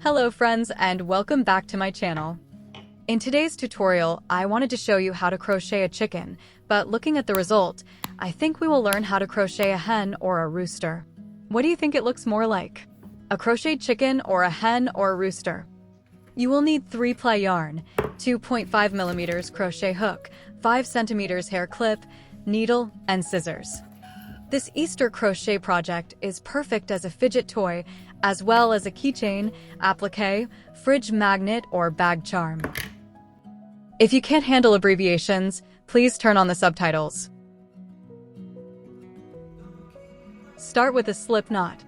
Hello friends and welcome back to my channel. In today's tutorial, I wanted to show you how to crochet a chicken, but looking at the result, I think we will learn how to crochet a hen or a rooster. What do you think it looks more like? A crocheted chicken or a hen or a rooster? You will need 3-ply yarn, 2.5 millimeters crochet hook, 5 centimeters hair clip, needle, and scissors. This Easter crochet project is perfect as a fidget toy, as well as a keychain, applique, fridge magnet, or bag charm. If you can't handle abbreviations, please turn on the subtitles. Start with a slip knot.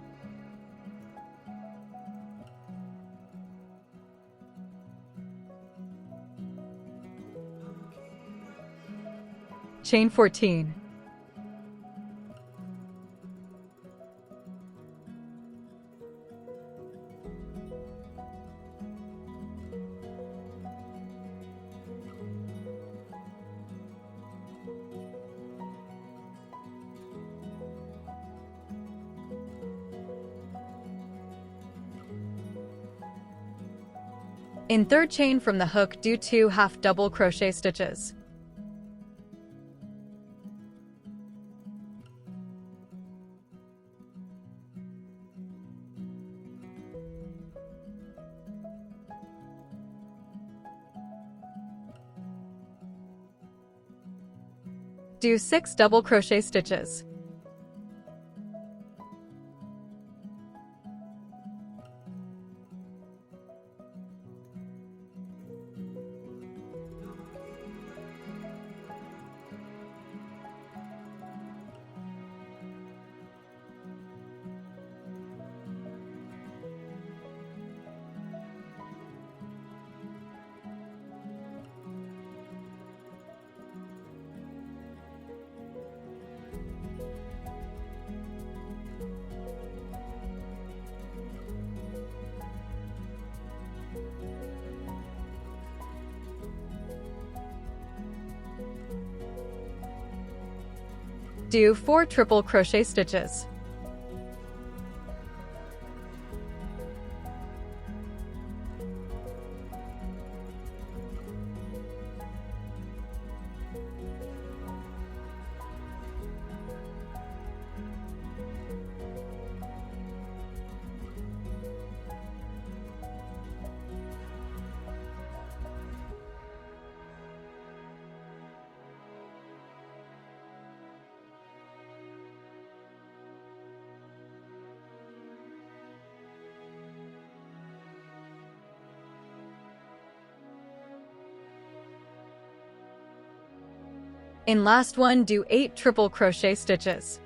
Chain 14. In third chain from the hook, do 2 half double crochet stitches. Do 6 double crochet stitches. Do 4 triple crochet stitches. In last one, do 8 triple crochet stitches.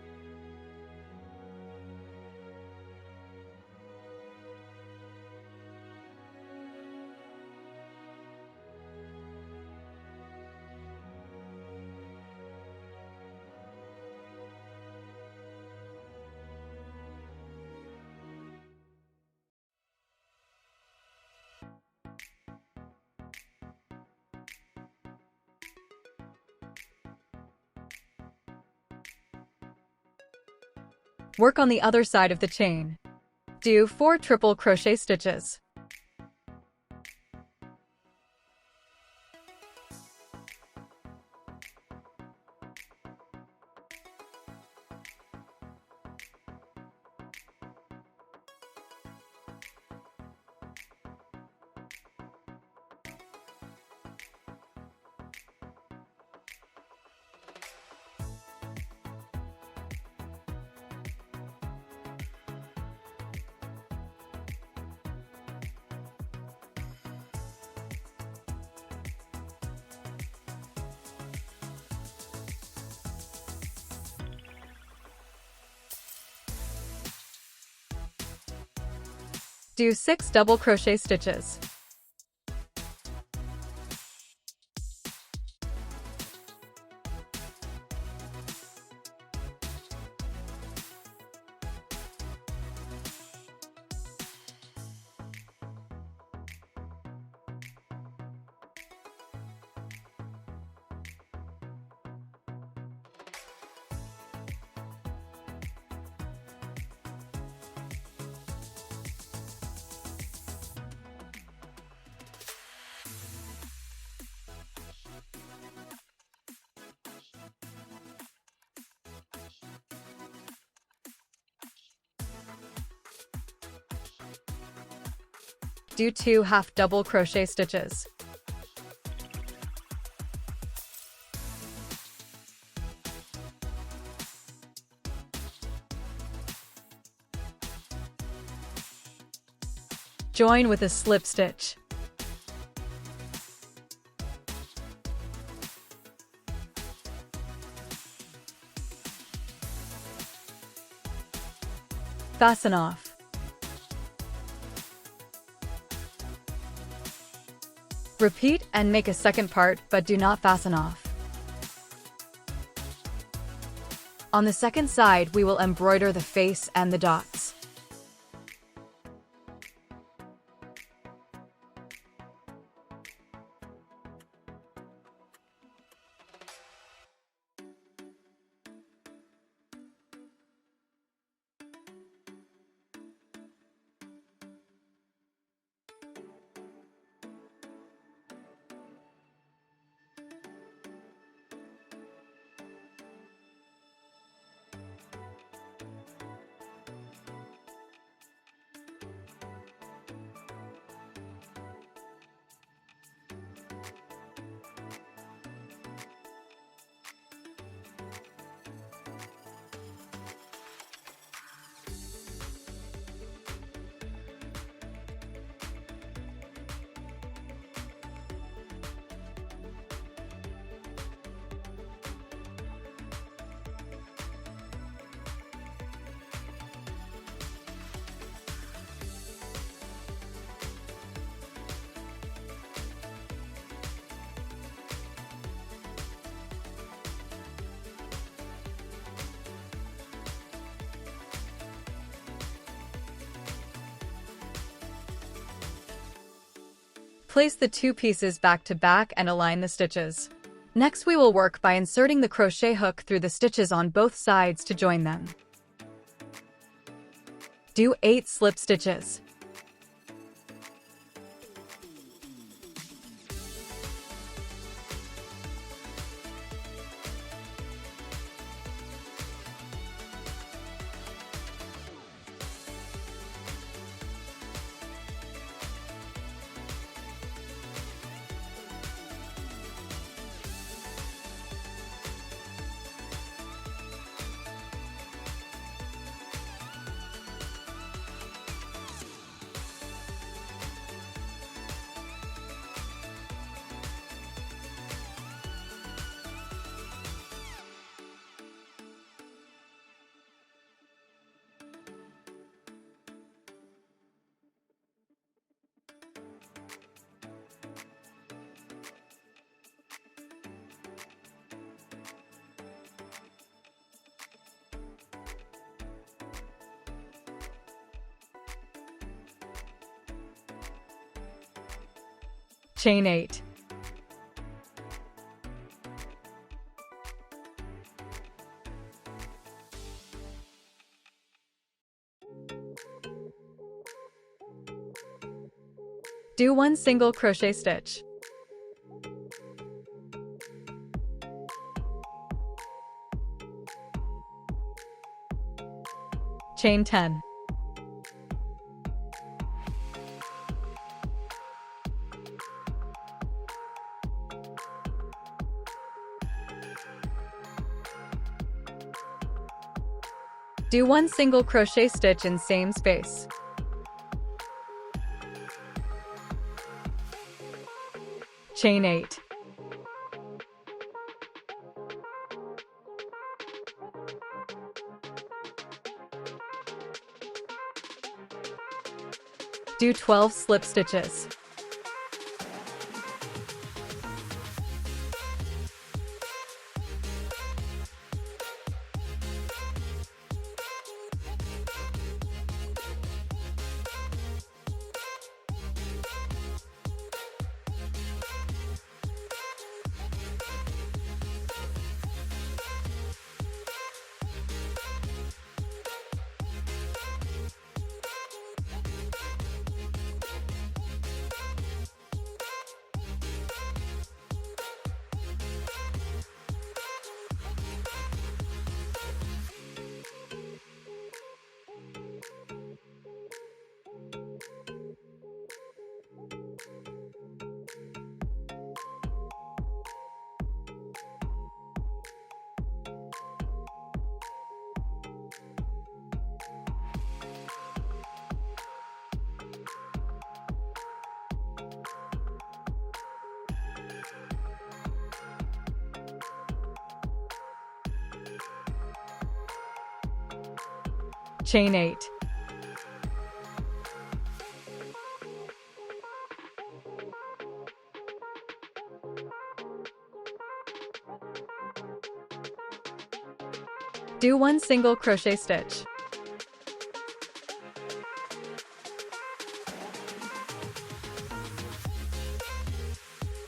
Work on the other side of the chain. Do 4 triple crochet stitches. Do 6 double crochet stitches. Do 2 half double crochet stitches. Join with a slip stitch. Fasten off. Repeat and make a second part, but do not fasten off. On the second side, we will embroider the face and the dots. Place the 2 pieces back to back and align the stitches. Next, we will work by inserting the crochet hook through the stitches on both sides to join them. Do 8 slip stitches. Chain 8. Do 1 single crochet stitch. Chain 10. Do 1 single crochet stitch in same space. Chain 8. Do 12 slip stitches. Chain 8. Do 1 single crochet stitch.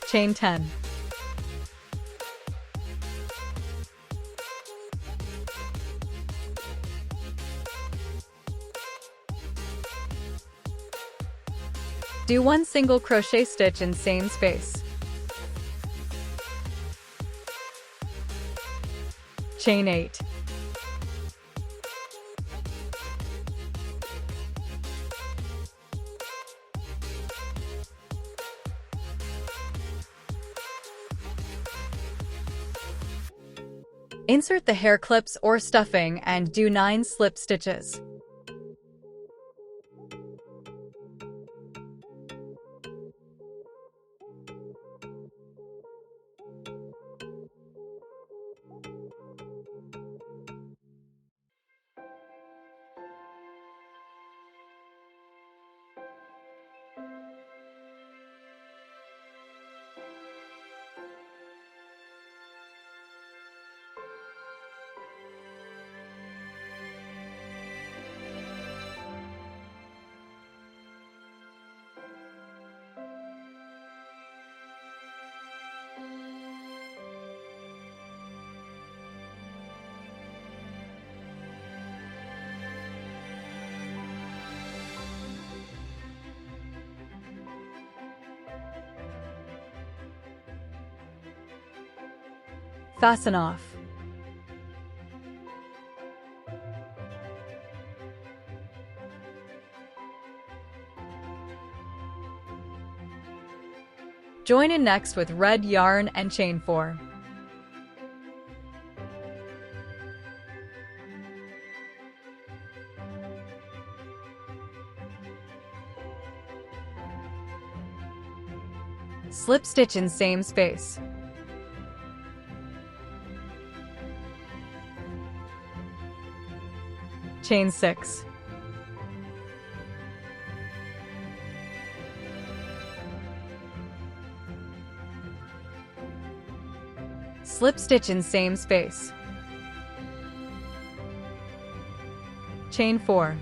Chain 10. Do 1 single crochet stitch in same space. Chain 8. Insert the hair clips or stuffing and do 9 slip stitches. Fasten off. Join in next with red yarn and chain 4. Slip stitch in same space. Chain 6. Slip stitch in same space. Chain 4.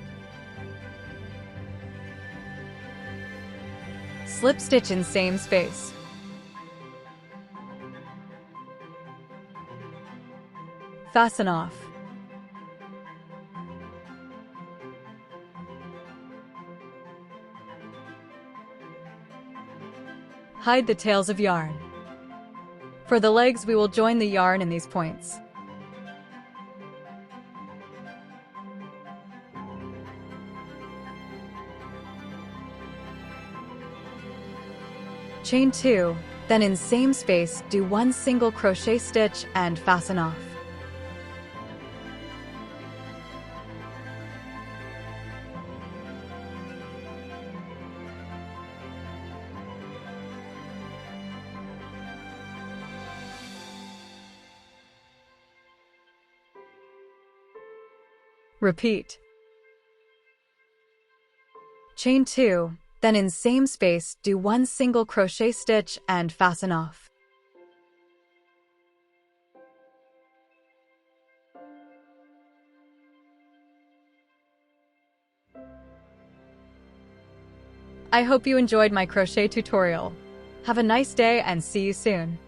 Slip stitch in same space. Fasten off. Hide the tails of yarn. For the legs, we will join the yarn in these points. Chain 2, then in same space, do 1 single crochet stitch and fasten off. Repeat. Chain 2, then in same space, do 1 single crochet stitch and fasten off. I hope you enjoyed my crochet tutorial. Have a nice day and see you soon.